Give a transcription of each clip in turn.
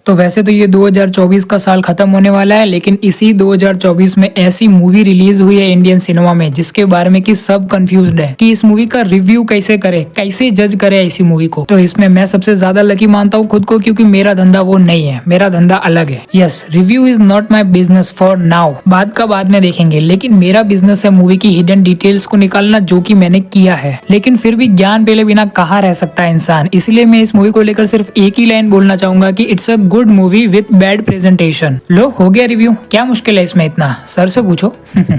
तो वैसे तो ये 2024 का साल खत्म होने वाला है, लेकिन इसी 2024 में ऐसी मूवी रिलीज हुई है इंडियन सिनेमा में जिसके बारे में कि सब कंफ्यूज्ड है कि इस मूवी का रिव्यू कैसे करे, कैसे जज करे इसी मूवी को। तो इसमें मैं सबसे ज्यादा लकी मानता हूँ खुद को, क्योंकि मेरा धंधा वो नहीं है, मेरा धंधा अलग है। Yes, review is not my business for now, बात का बाद में देखेंगे, लेकिन मेरा बिजनेस है मूवी की हिडन डिटेल्स को निकालना, जो कि मैंने किया है। लेकिन फिर भी ज्ञान पेले बिना कहाँ रह सकता है इंसान, इसलिए मैं इस मूवी को लेकर सिर्फ एक ही लाइन बोलना चाहूंगा कि it's a good movie with bad presentation. लो, हो गया रिव्यू, क्या मुश्किल है इसमें इतना, सर से पूछो।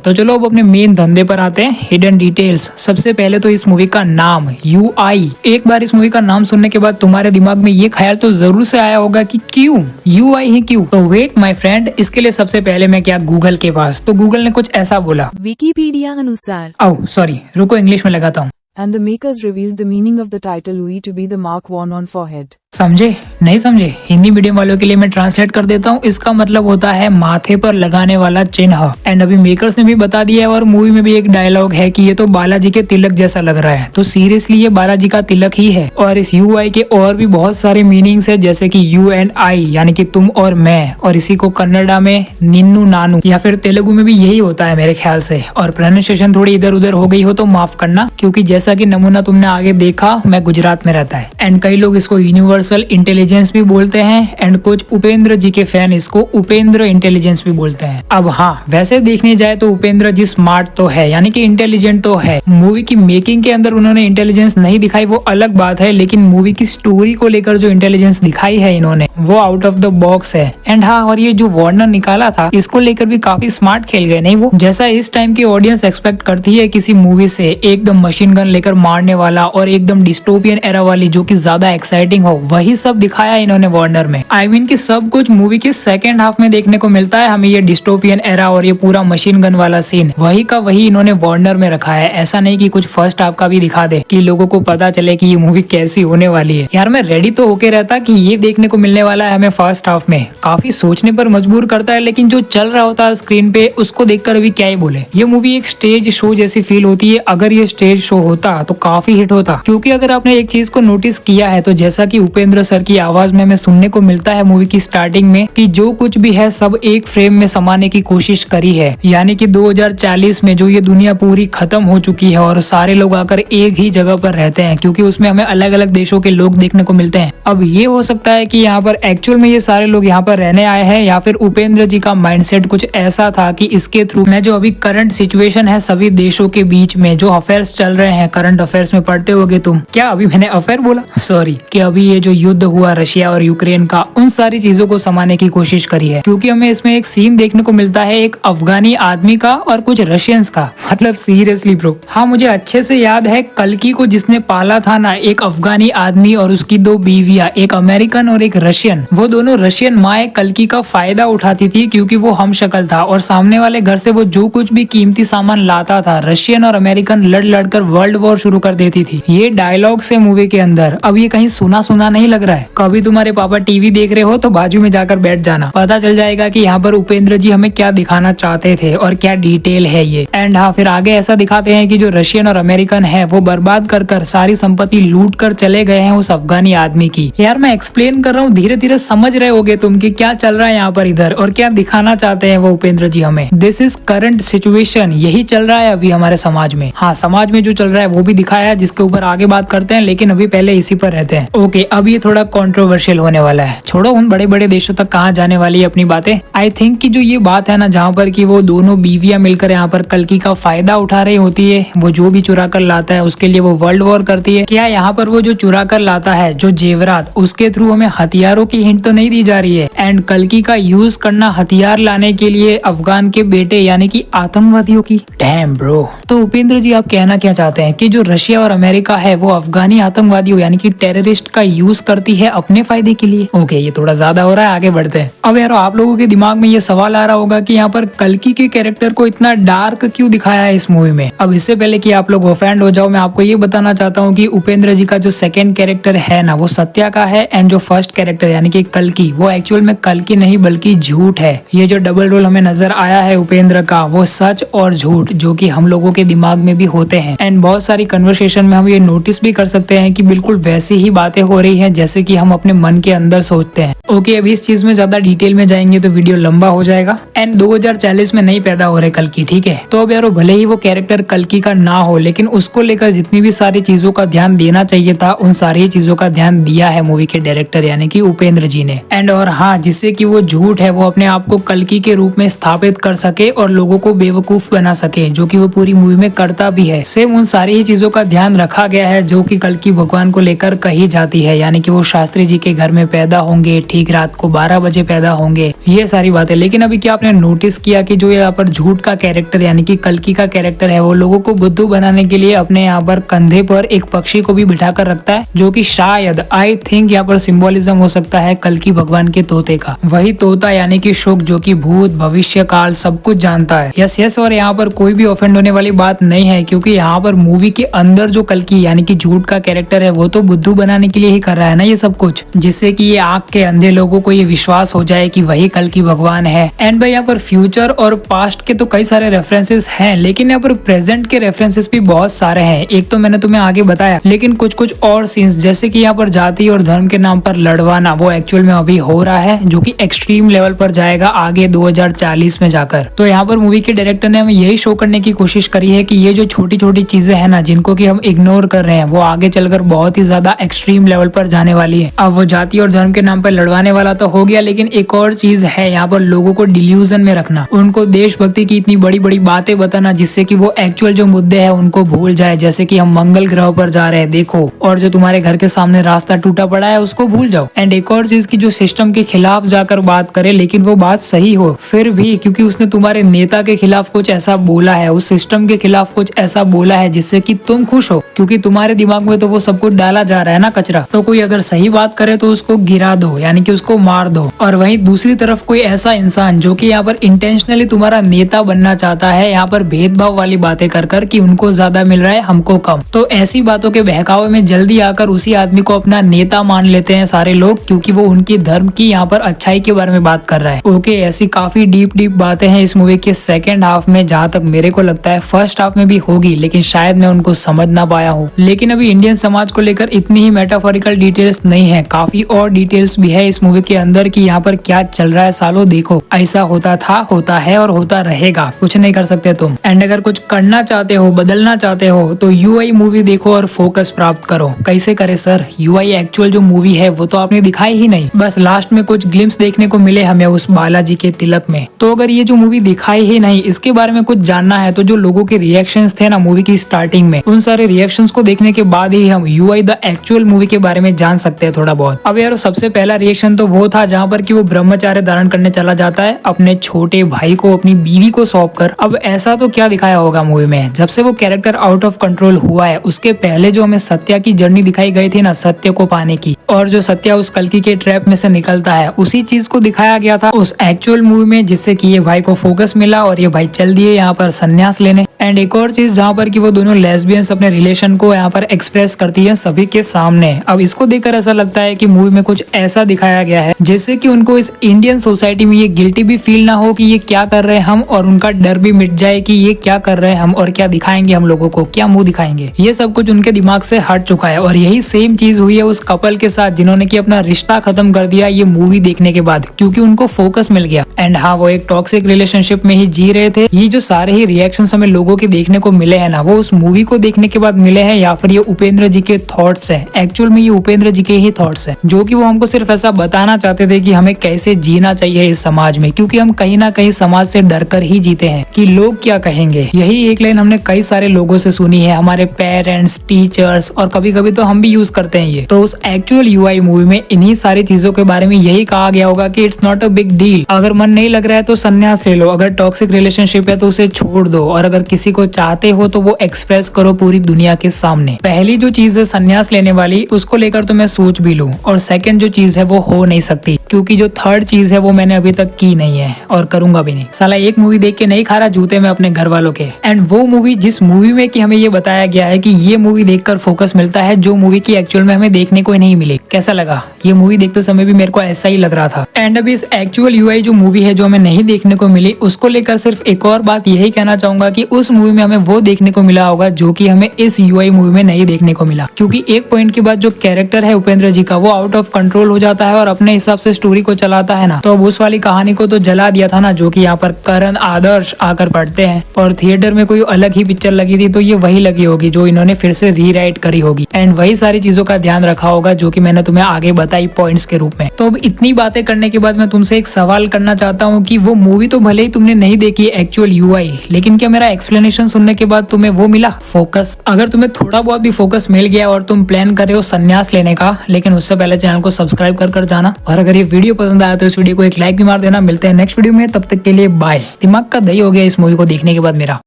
तो चलो अब अपने मेन धंधे पर आते हैं, हिडन डिटेल्स। सबसे पहले तो इस मूवी का नाम UI। एक बार इस मूवी का नाम सुनने के बाद तुम्हारे दिमाग में ये ख्याल तो जरूर से आया होगा कि क्यों UI है, क्यों? तो वेट माय फ्रेंड, इसके लिए सबसे पहले मैं क्या गूगल के पास, तो गूगल ने कुछ ऐसा बोला, विकिपीडिया अनुसार, ओह सॉरी, रुको इंग्लिश में लगाता हूँ। and the makers revealed the meaning of the title UI to be the mark worn on forehead. समझे? नहीं समझे? हिंदी मीडियम वालों के लिए मैं ट्रांसलेट कर देता हूँ। इसका मतलब होता है माथे पर लगाने वाला चिन्ह। एंड अभी मेकर्स ने भी बता दिया है, और मूवी में भी एक डायलॉग है कि ये तो बालाजी के तिलक जैसा लग रहा है। तो सीरियसली ये बालाजी का तिलक ही है। और इस UI के और भी बहुत सारे मीनिंग्स है, जैसे कि यू एंड आई, यानी कि तुम और मैं, और इसी को कन्नड़ा में निन्नू नानू, या फिर तेलुगु में भी यही होता है मेरे ख्याल से। और प्रोनाउंसिएशन थोड़ी इधर उधर हो गई हो तो माफ करना, क्योंकि जैसा कि नमूना तुमने आगे देखा, मैं गुजरात में रहता है। एंड कई लोग इसको यूनिवर्सल इंटेलिजेंस भी बोलते हैं, एंड कुछ उपेंद्र जी के फैन इसको उपेंद्र इंटेलिजेंस भी बोलते हैं। अब हाँ, वैसे देखने जाए तो उपेंद्र जी स्मार्ट तो है, यानी कि इंटेलिजेंट तो है। मूवी की मेकिंग के अंदर उन्होंने इंटेलिजेंस नहीं दिखाई, वो अलग बात है, लेकिन मूवी की स्टोरी को लेकर जो इंटेलिजेंस दिखाई है इन्होंने, वो आउट ऑफ द बॉक्स है। एंड हाँ, और ये जो वार्नर निकाला था, इसको लेकर भी काफी स्मार्ट खेल गए नहीं वो, जैसा इस टाइम की ऑडियंस एक्सपेक्ट करती है किसी मूवी से, एकदम मशीन गन लेकर मारने वाला और एकदम डिस्टोपियन एरा वाली, जो कि ज्यादा एक्साइटिंग हो, वही सब दिखाया इन्होंने वार्नर में। आई मीन कि सब कुछ मूवी के सेकंड हाफ में देखने को मिलता है हमें, ये डिस्टोपियन एरा और ये पूरा मशीन गन वाला सीन, वही का वही इन्होंने वार्नर में रखा है। ऐसा नहीं कि कुछ फर्स्ट हाफ का भी दिखा दे कि लोगों को पता चले कि ये मूवी कैसी होने वाली है। यार मैं रेडी तो होके रहता कि ये देखने को मिलने वाला है हमें फर्स्ट हाफ में, काफी सोचने पर मजबूर करता है, लेकिन जो चल रहा होता है स्क्रीन पे उसको देखकर अभी क्या ही बोले। ये मूवी एक स्टेज शो जैसी फील होती है। अगर ये स्टेज शो होता तो काफी हिट होता, क्योंकि अगर आपने एक चीज को नोटिस किया है तो जैसा कि उपेंद्र सर की आवाज में हमें सुनने को मिलता है मूवी की स्टार्टिंग में कि जो कुछ भी है सब एक फ्रेम में समाने की कोशिश करी है, यानी कि 2040 में जो ये दुनिया पूरी खत्म हो चुकी है और सारे लोग आकर एक ही जगह पर रहते हैं, क्योंकि उसमें हमें अलग अलग देशों के लोग देखने को मिलते हैं। अब ये हो सकता है कि यहाँ पर एक्चुअल में ये सारे लोग यहाँ पर रहने आए हैं, या फिर उपेंद्र जी का माइंडसेट कुछ ऐसा था कि इसके थ्रू में जो अभी करंट सिचुएशन है सभी देशों के बीच में जो अफेयर्स चल रहे हैं, करंट अफेयर्स में पढ़ते होगे तुम, क्या अभी मैंने अफेयर बोला, सॉरी, कि अभी ये जो युद्ध हुआ रशिया और यूक्रेन का, उन सारी चीजों को समाने की कोशिश करी है। क्योंकि हमें इसमें एक सीन देखने को मिलता है एक अफगानी आदमी का और कुछ रशियंस का, मतलब सीरियसली ब्रो। हाँ, मुझे अच्छे से याद है कल्कि को जिसने पाला था ना, एक अफगानी आदमी और उसकी 2 बीवियां, एक अमेरिकन और एक रशियन, वो दोनों रशियन माए कल्कि का फायदा उठाती थी, क्योंकि वो हम शक्ल था और सामने वाले घर से वो जो कुछ भी कीमती सामान लाता था, रशियन और अमेरिकन लड़ लड़कर वर्ल्ड वॉर शुरू कर देती थी। ये डायलॉग से मूवी के अंदर। अब ये कहीं सुना सुना नहीं लग रहा है? कभी तुम्हारे पापा टीवी देख रहे हो तो बाजू में जाकर बैठ जाना, पता चल जाएगा कि यहाँ पर उपेंद्र जी हमें क्या दिखाना चाहते थे और क्या डिटेल है ये। एंड हाँ, फिर आगे ऐसा दिखाते हैं कि जो रशियन और अमेरिकन है वो बर्बाद कर सारी संपत्ति लूट कर चले गए हैं उस अफगानी आदमी की। यार मैं एक्सप्लेन कर रहा हूँ, धीरे धीरे समझ रहे होगे तुम कि क्या चल रहा है यहाँ पर इधर और क्या दिखाना चाहते हैं वो उपेंद्र जी हमें। दिस इज करंट सिचुएशन, यही चल रहा है अभी हमारे समाज में। हाँ, समाज में जो चल रहा है वो भी दिखाया है, जिसके ऊपर आगे बात करते हैं, लेकिन अभी पहले इसी पर रहते हैं। ओके, अब ये थोड़ा कंट्रोवर्शियल होने वाला है, छोड़ो उन बड़े बड़े देशों तक कहाँ जाने वाली है अपनी बातें। आई थिंक कि जो ये बात है ना, जहाँ पर कि वो दोनों बीवियां मिलकर यहाँ पर कल्कि का फायदा उठा रही होती है, वो जो भी चुरा कर लाता है उसके लिए वो वर्ल्ड वॉर करती है। क्या यहाँ पर वो जो चुरा कर लाता है जो जेवरात, उसके थ्रू हमें हथियारों की हिंट तो नहीं दी जा रही है। एंड कल्कि का यूज करना हथियार लाने के लिए अफगान के बेटे यानी कि आतंकवादियों की। Damn bro. तो उपेंद्र जी आप कहना क्या चाहते हैं कि जो रशिया और अमेरिका है वो अफगानी आतंकवादियों यानी कि टेररिस्ट का यूज करती है अपने फायदे के लिए? ओके, ये थोड़ा ज्यादा हो रहा है, आगे बढ़ते हैं। अब यार आप लोगों के दिमाग में ये सवाल आ रहा होगा कि यहाँ पर कल्कि के कैरेक्टर को इतना डार्क क्यों दिखाया है इस मूवी में। अब इससे पहले कि आप लोग ऑफेंड हो जाओ, मैं आपको ये बताना चाहता हूँ कि उपेंद्र जी का जो सेकंड कैरेक्टर है ना, वो सत्या का है। एंड जो फर्स्ट कैरेक्टर यानी कि कल्कि, वो एक्चुअल में कल्कि नहीं बल्कि झूठ है। ये जो डबल रोल हमें नजर आया है उपेंद्र का, वो सच और झूठ जो कि हम लोगों के दिमाग में भी होते हैं। एंड बहुत सारी कन्वर्सेशन में हम ये नोटिस भी कर सकते हैं कि बिल्कुल वैसी ही बातें हो रही है हैं जैसे कि हम अपने मन के अंदर सोचते हैं। ओके, अभी इस चीज में ज्यादा डिटेल में जाएंगे तो वीडियो लंबा हो जाएगा। एंड 2040 में नहीं पैदा हो रहे कल्कि, ठीक है। तो अब यार भले ही वो कैरेक्टर कल्कि का ना हो, लेकिन उसको लेकर जितनी भी सारी चीजों का ध्यान देना चाहिए था उन सारी चीजों का ध्यान दिया है मूवी के डायरेक्टर यानी कि उपेंद्र जी ने। एंड और हाँ, जिससे कि वो झूठ है वो अपने आप को कल्कि के रूप में स्थापित कर सके और लोगों को बेवकूफ बना सके, जो कि वो पूरी मूवी में करता भी है। सेम उन सारी ही चीजों का ध्यान रखा गया है जो कि कल्कि भगवान को लेकर कही जाती है, यानी कि वो शास्त्री जी के घर में पैदा होंगे, ठीक रात को 12 बजे पैदा होंगे, ये सारी बातें। लेकिन अभी क्या आपने नोटिस किया कि जो यहाँ पर झूठ का कैरेक्टर यानी कि कल्कि का कैरेक्टर है वो लोगों को बुद्धू बनाने के लिए अपने यहाँ पर कंधे पर एक पक्षी को भी बिठा कर रखता है, जो कि शायद आई थिंक यहाँ पर सिंबोलिज्म हो सकता है कल्कि भगवान के तोते का। वही तोता यानी कि शुक, जो कि भूत भविष्य काल सब कुछ जानता है। यस यस, और यहाँ पर कोई भी ऑफेंड होने वाली बात नहीं है, क्योंकि यहाँ पर मूवी के अंदर जो कल्कि यानी कि झूठ का कैरेक्टर है वो तो बुद्धू बनाने के लिए ही कर रहा है ना ये सब कुछ, जिससे कि ये आंख के अंधे लोगों को ये विश्वास हो जाए कि वही कल्कि भगवान है। एंड भाई यहाँ पर फ्यूचर और पास्ट के तो कई सारे रेफरेंसेस हैं, लेकिन यहाँ पर प्रेजेंट के रेफरेंसेस भी बहुत सारे हैं। एक तो मैंने तुम्हें आगे बताया, लेकिन कुछ कुछ और सीन्स जैसे कि यहाँ पर जाति और धर्म के नाम पर लड़वाना वो एक्चुअल में अभी हो रहा है, जो कि एक्सट्रीम लेवल पर जाएगा आगे 2040 में जाकर। तो यहाँ पर मूवी के डायरेक्टर ने हमें यही शो करने की कोशिश करी है कि ये जो छोटी छोटी चीजें हैं ना जिनको कि हम इग्नोर कर रहे हैं वो आगे चलकर बहुत ही ज्यादा एक्सट्रीम लेवल पर जाने वाली है। अब वो जाति और धर्म के नाम पर लड़वाने वाला तो हो गया, लेकिन एक और चीज है यहाँ पर लोगों को डिल्यूजन में रखना, उनको देशभक्ति की इतनी बड़ी बड़ी बातें बताना जिससे कि वो एक्चुअल जो मुद्दे हैं उनको भूल जाए, जैसे कि हम मंगल ग्रह पर जा रहे हैं देखो, और जो तुम्हारे घर के सामने रास्ता टूटा पड़ा है उसको भूल जाओ। एंड एक और चीज की जो सिस्टम के खिलाफ जाकर बात करे लेकिन वो बात सही हो फिर भी, क्योंकि उसने तुम्हारे नेता के खिलाफ कुछ ऐसा बोला है, उस सिस्टम के खिलाफ कुछ ऐसा बोला है जिससे कि तुम खुश हो, क्योंकि तुम्हारे दिमाग में तो वो सब कुछ डाला जा रहा है ना कचरा। तो कोई अगर सही बात करे तो उसको गिरा दो यानी कि उसको मार दो, और वहीं दूसरी तरफ कोई ऐसा इंसान जो कि यहाँ पर इंटेंशनली तुम्हारा नेता बनना चाहता है, यहाँ पर भेदभाव वाली बातें कर कर कि उनको ज्यादा मिल रहा है हमको कम, तो ऐसी बातों के बहकावे में जल्दी आकर उसी आदमी को अपना नेता मान लेते हैं सारे लोग, क्योंकि वो उनकी धर्म की यहाँ पर अच्छाई के बारे में बात कर रहा है। ओके, ऐसी काफी डीप डीप बातें हैं इस मूवी के सेकंड हाफ में, जहाँ तक मेरे को लगता है फर्स्ट हाफ में भी होगी, लेकिन शायद मैं उनको समझ ना पाया हूँ। लेकिन अभी इंडियन समाज को लेकर इतनी ही मेटाफोरिकल डिटेल्स नहीं है, काफी और डिटेल्स भी है इस मूवी के अंदर कि यहाँ पर क्या चल रहा है। सालों देखो, ऐसा होता था, होता है और होता रहेगा, कुछ नहीं कर सकते तुम। एंड अगर कुछ करना चाहते हो, बदलना चाहते हो तो यूआई मूवी देखो और फोकस प्राप्त करो। कैसे करे सर? यूआई एक्चुअल जो मूवी है वो तो आपने दिखाई ही नहीं, बस लास्ट में कुछ ग्लिम्स देखने को मिले हमें उस बालाजी के तिलक में। तो अगर ये जो मूवी दिखाई ही नहीं, इसके बारे में कुछ जानना है तो जो लोगों के रिएक्शंस थे ना मूवी की स्टार्टिंग में, उन सारे रिएक्शंस को देखने के बाद ही हम यूआई द एक्चुअल मूवी के बारे में जान सकते हैं थोड़ा बहुत। अब यार सबसे पहला रिएक्शन तो वो था जहाँ पर कि वो ब्रह्मचार्य धारण करने चला जाता है अपने छोटे भाई को अपनी बीवी को सौंप कर। अब ऐसा तो क्या दिखाया होगा मूवी में, जब से वो कैरेक्टर आउट ऑफ कंट्रोल हुआ है उसके पहले जो हमें सत्या की जर्नी दिखाई गई थी ना, सत्य को पाने की, और जो सत्या उस कल्कि के ट्रैप में से निकलता है, उसी चीज को दिखाया गया था उस एक्चुअल मूवी में, जिससे कि ये भाई को फोकस मिला और ये भाई चल दिए यहाँ पर संन्यास लेने। एंड एक और चीज जहाँ पर कि वो दोनों लेस्बियंस अपने रिलेशन को यहाँ पर एक्सप्रेस करती है सभी के सामने। अब इसको देखकर ऐसा लगता है कि मूवी में कुछ ऐसा दिखाया गया है जिससे कि उनको इस इंडियन सोसाइटी में ये गिल्टी भी फील ना हो कि ये क्या कर रहे हैं हम, और उनका डर भी मिट जाए कि ये क्या कर रहे हैं हम और क्या दिखाएंगे हम लोगों को, क्या मुंह दिखाएंगे। ये सब कुछ उनके दिमाग से हट चुका है और यही सेम चीज हुई है उस कपल के साथ जिन्होंने कि अपना रिश्ता खत्म कर दिया ये मूवी देखने के बाद, क्योंकि उनको फोकस मिल गया। एंड हाँ, वो एक टॉक्सिक रिलेशनशिप में ही जी रहे थे। ये जो सारे ही रिएक्शंस हमें लोगों के देखने को मिले हैं ना, वो उस मूवी को देखने के बाद मिले हैं या फिर ये उपेंद्र जी के थॉट्स हैं। एक्चुअल में ये उपेंद्र जी के ही थॉट्स हैं, जो कि वो हमको सिर्फ ऐसा बताना चाहते थे कि हमें कैसे जीना चाहिए इस समाज में, क्योंकि हम कहीं ना कहीं समाज से डर कर ही जीते हैं कि लोग क्या कहेंगे। यही एक लाइन हमने कई सारे लोगों से सुनी है, हमारे पेरेंट्स, टीचर्स, और कभी कभी तो हम भी यूज करते हैं ये। तो उस एक्चुअल यूआई मूवी में इन्हीं सारी चीजों के बारे में यही कहा गया होगा कि it's not a big deal, अगर मन नहीं लग रहा है तो संन्यास ले लो, अगर टॉक्सिक रिलेशनशिप है तो उसे छोड़ दो, और अगर किसी को चाहते हो तो वो एक्सप्रेस करो पूरी दुनिया के सामने। पहली जो चीज है संन्यास लेने वाली, उसको लेकर तो मैं सोच भी लूं, और सेकंड जो चीज है वो हो नहीं सकती, क्योंकि जो थर्ड चीज है वो मैंने अभी तक की नहीं है और करूंगा भी नहीं। साला एक मूवी देख के नहीं खा रहा जूते में अपने घर वालों के। एंड वो मूवी जिस मूवी में कि हमें ये बताया गया है कि ये मूवी देखकर फोकस मिलता है, जो मूवी की एक्चुअल में हमें देखने को ही नहीं मिली। कैसा लगा? ये मूवी देखते समय भी मेरे को ऐसा ही लग रहा था। एंड अभी इस एक्चुअल यूआई जो मूवी है जो हमें नहीं देखने को मिली, उसको लेकर सिर्फ एक और बात यही कहना चाहूंगा कि उस मूवी में हमें वो देखने को मिला होगा जो कि हमें इस यूआई मूवी में नहीं देखने को मिला, क्योंकि एक पॉइंट के बाद जो कैरेक्टर कैरेक्टर है उपेंद्र जी का वो आउट ऑफ कंट्रोल हो जाता है और अपने हिसाब से स्टोरी को चलाता है ना, तो अब उस वाली कहानी को तो जला दिया था ना, जो कि यहाँ पर करण आदर्श आकर पढ़ते हैं। और थिएटर में कोई अलग ही पिक्चर लगी थी तो ये वही लगी होगी जो इन्होंने फिर से रीराइट करी होगी एंड वही सारी चीजों का ध्यान रखा होगा जो कि मैंने तुम्हें आगे बताई पॉइंट्स के रूप में। तो अब इतनी बातें करने के बाद मैं तुमसे एक सवाल करना चाहता हूँ कि वो मूवी तो भले ही तुमने नहीं देखी एक्चुअल यूआई, लेकिन क्या मेरा एक्सप्लेनेशन सुनने के बाद तुम्हें वो मिला फोकस? अगर तुम्हें थोड़ा बहुत भी फोकस मिल गया और तुम प्लान कर रहे हो संन्यास लेने का, लेकिन उससे पहले चैनल को सब्सक्राइब कर जाना। और अगर ये वीडियो पसंद आया तो इस वीडियो को एक लाइक भी मार देना। मिलते हैं नेक्स्ट वीडियो में, तब तक के लिए बाय। दिमाग का दही हो गया इस मूवी को देखने के बाद मेरा।